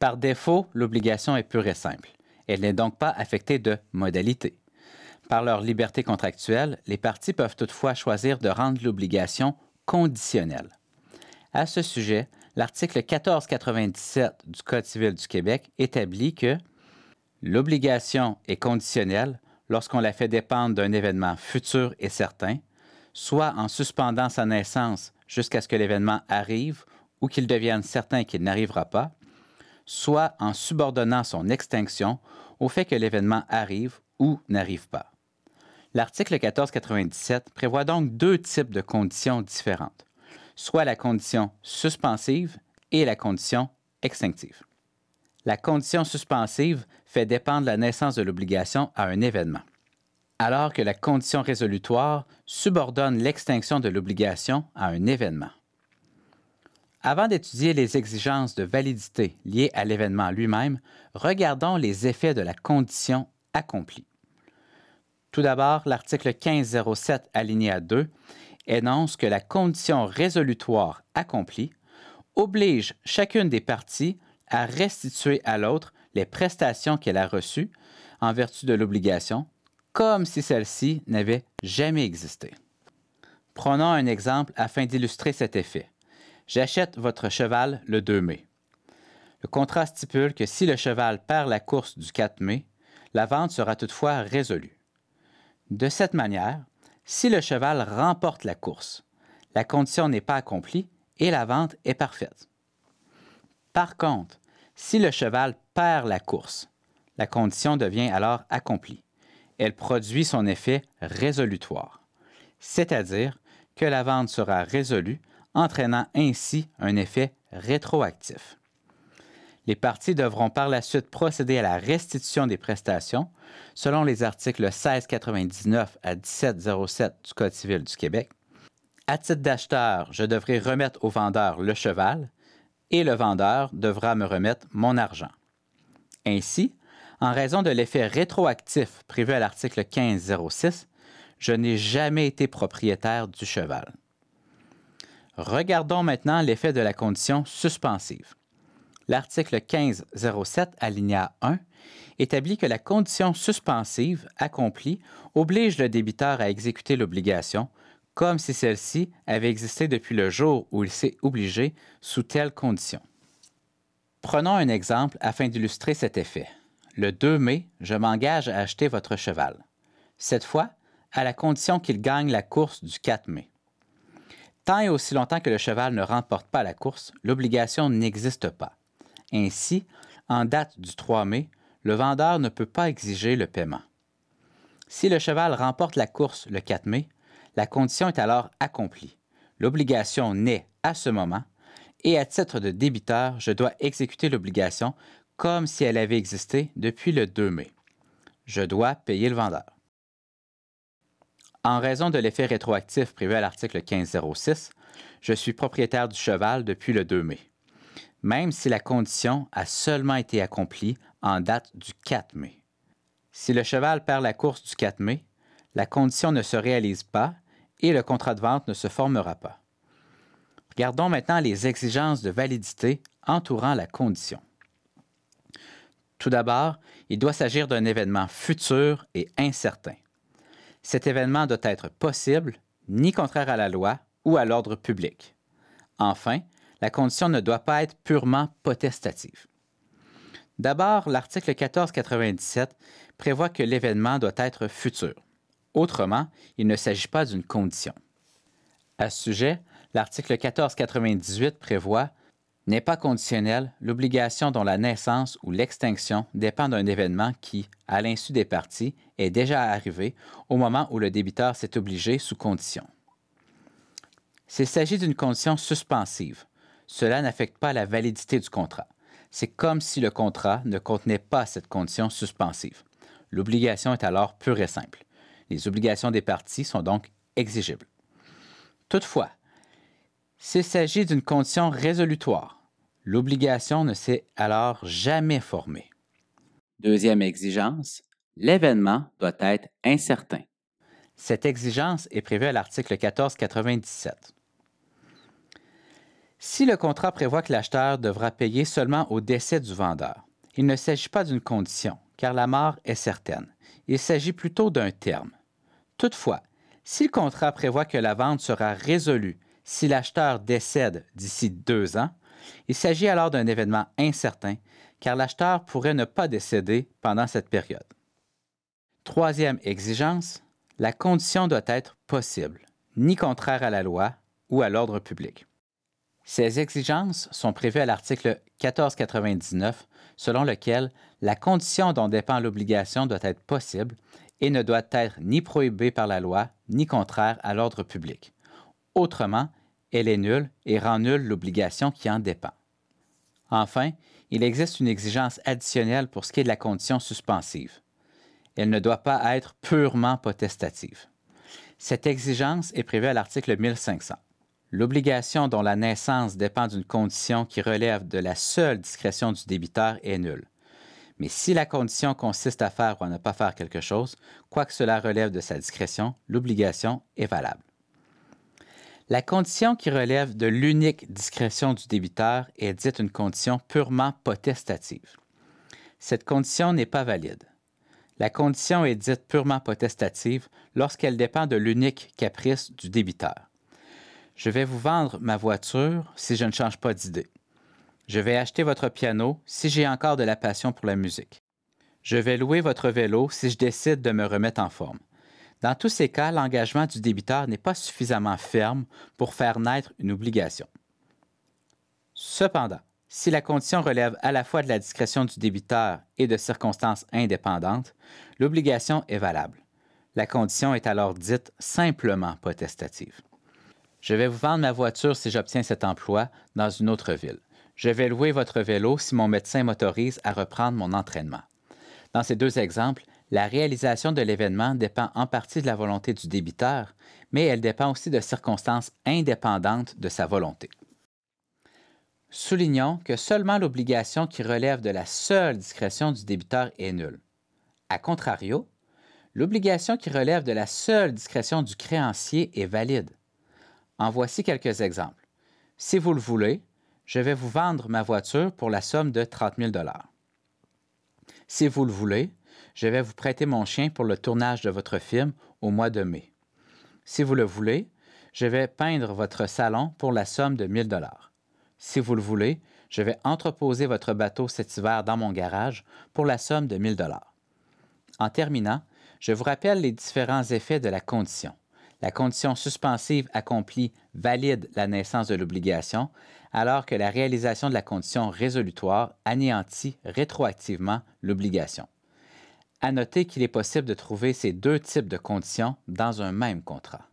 Par défaut, l'obligation est pure et simple. Elle n'est donc pas affectée de modalité. Par leur liberté contractuelle, les parties peuvent toutefois choisir de rendre l'obligation conditionnelle. À ce sujet, l'article 1497 du Code civil du Québec établit que l'obligation est conditionnelle lorsqu'on la fait dépendre d'un événement futur et certain, soit en suspendant sa naissance jusqu'à ce que l'événement arrive ou qu'il devienne certain qu'il n'arrivera pas, soit en subordonnant son extinction au fait que l'événement arrive ou n'arrive pas. L'article 1497 prévoit donc deux types de conditions différentes, soit la condition suspensive et la condition extinctive. La condition suspensive fait dépendre la naissance de l'obligation à un événement, alors que la condition résolutoire subordonne l'extinction de l'obligation à un événement. Avant d'étudier les exigences de validité liées à l'événement lui-même, regardons les effets de la condition accomplie. Tout d'abord, l'article 1507 alinéa 2 énonce que la condition résolutoire accomplie oblige chacune des parties à restituer à l'autre les prestations qu'elle a reçues en vertu de l'obligation, comme si celle-ci n'avait jamais existé. Prenons un exemple afin d'illustrer cet effet. J'achète votre cheval le 2 mai. Le contrat stipule que si le cheval perd la course du 4 mai, la vente sera toutefois résolue. De cette manière, si le cheval remporte la course, la condition n'est pas accomplie et la vente est parfaite. Par contre, si le cheval perd la course, la condition devient alors accomplie. Elle produit son effet résolutoire, c'est-à-dire que la vente sera résolue, entraînant ainsi un effet rétroactif. Les parties devront par la suite procéder à la restitution des prestations selon les articles 1699 à 1707 du Code civil du Québec. À titre d'acheteur, je devrai remettre au vendeur le cheval et le vendeur devra me remettre mon argent. Ainsi, en raison de l'effet rétroactif prévu à l'article 1506, je n'ai jamais été propriétaire du cheval. Regardons maintenant l'effet de la condition suspensive. L'article 1507, alinéa 1, établit que la condition suspensive accomplie oblige le débiteur à exécuter l'obligation, comme si celle-ci avait existé depuis le jour où il s'est obligé sous telle condition. Prenons un exemple afin d'illustrer cet effet. Le 2 mai, je m'engage à acheter votre cheval. Cette fois, à la condition qu'il gagne la course du 4 mai. Tant et aussi longtemps que le cheval ne remporte pas la course, l'obligation n'existe pas. Ainsi, en date du 3 mai, le vendeur ne peut pas exiger le paiement. Si le cheval remporte la course le 4 mai, la condition est alors accomplie. L'obligation naît à ce moment et à titre de débiteur, je dois exécuter l'obligation comme si elle avait existé depuis le 2 mai. Je dois payer le vendeur. En raison de l'effet rétroactif prévu à l'article 1506, je suis propriétaire du cheval depuis le 2 mai, même si la condition a seulement été accomplie en date du 4 mai. Si le cheval perd la course du 4 mai, la condition ne se réalise pas et le contrat de vente ne se formera pas. Regardons maintenant les exigences de validité entourant la condition. Tout d'abord, il doit s'agir d'un événement futur et incertain. Cet événement doit être possible, ni contraire à la loi ou à l'ordre public. Enfin, la condition ne doit pas être purement potestative. D'abord, l'article 1497 prévoit que l'événement doit être futur. Autrement, il ne s'agit pas d'une condition. À ce sujet, l'article 1498 prévoit « n'est pas conditionnelle l'obligation dont la naissance ou l'extinction dépend d'un événement qui, à l'insu des parties, est déjà arrivé au moment où le débiteur s'est obligé sous condition. » S'il s'agit d'une condition suspensive, cela n'affecte pas la validité du contrat. C'est comme si le contrat ne contenait pas cette condition suspensive. L'obligation est alors pure et simple. Les obligations des parties sont donc exigibles. Toutefois, s'il s'agit d'une condition résolutoire, l'obligation ne s'est alors jamais formée. Deuxième exigence, l'événement doit être incertain. Cette exigence est prévue à l'article 1497. Si le contrat prévoit que l'acheteur devra payer seulement au décès du vendeur, il ne s'agit pas d'une condition, car la mort est certaine. Il s'agit plutôt d'un terme. Toutefois, si le contrat prévoit que la vente sera résolue si l'acheteur décède d'ici 2 ans, il s'agit alors d'un événement incertain, car l'acheteur pourrait ne pas décéder pendant cette période. Troisième exigence, la condition doit être possible, ni contraire à la loi ou à l'ordre public. Ces exigences sont prévues à l'article 1499, selon lequel la condition dont dépend l'obligation doit être possible et ne doit être ni prohibée par la loi ni contraire à l'ordre public. Autrement, elle est nulle et rend nulle l'obligation qui en dépend. Enfin, il existe une exigence additionnelle pour ce qui est de la condition suspensive. Elle ne doit pas être purement potestative. Cette exigence est prévue à l'article 1500. L'obligation dont la naissance dépend d'une condition qui relève de la seule discrétion du débiteur est nulle. Mais si la condition consiste à faire ou à ne pas faire quelque chose, quoique cela relève de sa discrétion, l'obligation est valable. La condition qui relève de l'unique discrétion du débiteur est dite une condition purement potestative. Cette condition n'est pas valide. La condition est dite purement potestative lorsqu'elle dépend de l'unique caprice du débiteur. Je vais vous vendre ma voiture si je ne change pas d'idée. Je vais acheter votre piano si j'ai encore de la passion pour la musique. Je vais louer votre vélo si je décide de me remettre en forme. Dans tous ces cas, l'engagement du débiteur n'est pas suffisamment ferme pour faire naître une obligation. Cependant, si la condition relève à la fois de la discrétion du débiteur et de circonstances indépendantes, l'obligation est valable. La condition est alors dite simplement potestative. Je vais vous vendre ma voiture si j'obtiens cet emploi dans une autre ville. Je vais louer votre vélo si mon médecin m'autorise à reprendre mon entraînement. Dans ces deux exemples, la réalisation de l'événement dépend en partie de la volonté du débiteur, mais elle dépend aussi de circonstances indépendantes de sa volonté. Soulignons que seulement l'obligation qui relève de la seule discrétion du débiteur est nulle. A contrario, l'obligation qui relève de la seule discrétion du créancier est valide. En voici quelques exemples. Si vous le voulez, je vais vous vendre ma voiture pour la somme de 30 000 $. Si vous le voulez, je vais vous prêter mon chien pour le tournage de votre film au mois de mai. Si vous le voulez, je vais peindre votre salon pour la somme de 1 000 $. Si vous le voulez, je vais entreposer votre bateau cet hiver dans mon garage pour la somme de 1 000 $. En terminant, je vous rappelle les différents effets de la condition. La condition suspensive accomplit valide la naissance de l'obligation, alors que la réalisation de la condition résolutoire anéantit rétroactivement l'obligation. À noter qu'il est possible de trouver ces deux types de conditions dans un même contrat.